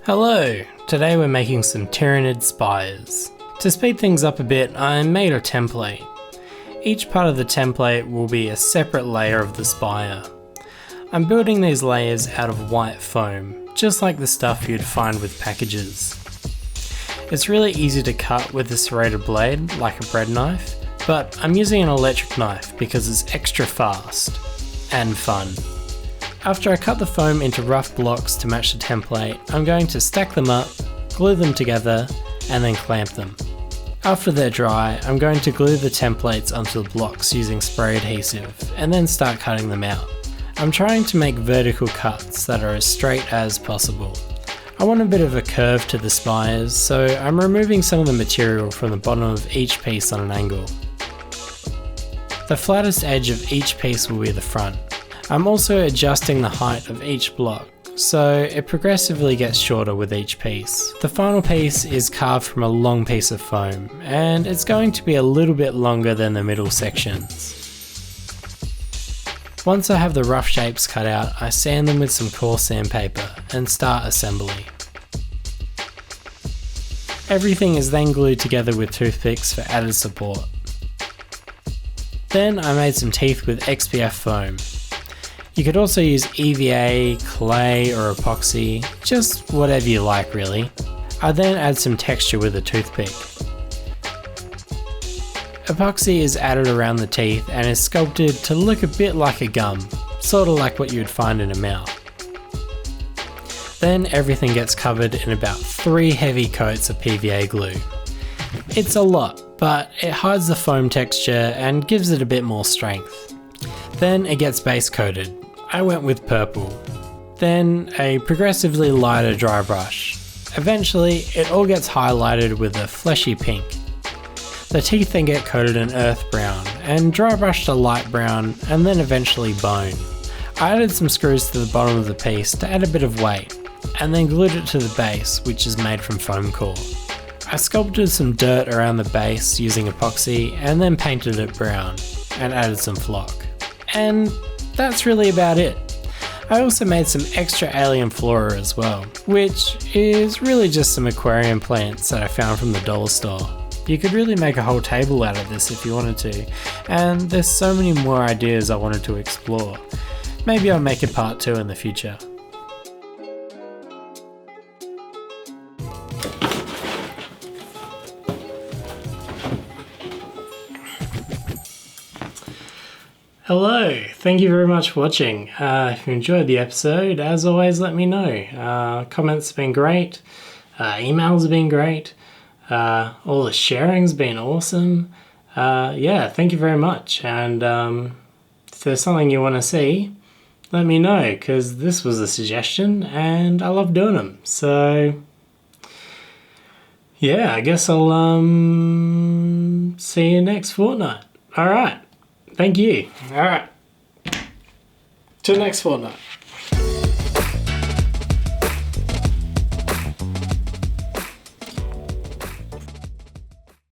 Hello! Today we're making some Tyranid spires. To speed things up a bit, I made a template. Each part of the template will be a separate layer of the spire. I'm building these layers out of white foam, just like the stuff you'd find with packages. It's really easy to cut with a serrated blade, like a bread knife, but I'm using an electric knife because it's extra fast and fun. After I cut the foam into rough blocks to match the template, I'm going to stack them up, glue them together, and then clamp them. After they're dry, I'm going to glue the templates onto the blocks using spray adhesive, and then start cutting them out. I'm trying to make vertical cuts that are as straight as possible. I want a bit of a curve to the spires, so I'm removing some of the material from the bottom of each piece on an angle. The flattest edge of each piece will be the front. I'm also adjusting the height of each block, so it progressively gets shorter with each piece. The final piece is carved from a long piece of foam, and it's going to be a little bit longer than the middle sections. Once I have the rough shapes cut out, I sand them with some coarse sandpaper and start assembly. Everything is then glued together with toothpicks for added support. Then I made some teeth with XPF foam. You could also use EVA, clay or epoxy, just whatever you like really. I then add some texture with a toothpick. Epoxy is added around the teeth and is sculpted to look a bit like a gum, sort of like what you would find in a mouth. Then everything gets covered in about 3 heavy coats of PVA glue. It's a lot, but it hides the foam texture and gives it a bit more strength. Then it gets base coated. I went with purple. Then a progressively lighter dry brush. Eventually, it all gets highlighted with a fleshy pink. The teeth then get coated in earth brown, and dry brushed to light brown, and then eventually bone. I added some screws to the bottom of the piece to add a bit of weight, and then glued it to the base, which is made from foam core. I sculpted some dirt around the base using epoxy, and then painted it brown, and added some flock. And that's really about it. I also made some extra alien flora as well, which is really just some aquarium plants that I found from the dollar store. You could really make a whole table out of this if you wanted to, and there's so many more ideas I wanted to explore. Maybe I'll make a part 2 in the future. Hello, thank you very much for watching. If you enjoyed the episode, as always, let me know. Comments have been great, emails have been great, all the sharing's been awesome. Yeah, thank you very much. And if there's something you want to see, let me know, because this was a suggestion and I love doing them. So yeah, I guess I'll see you next fortnight. Alright. Thank you. Alright. Till next fortnight.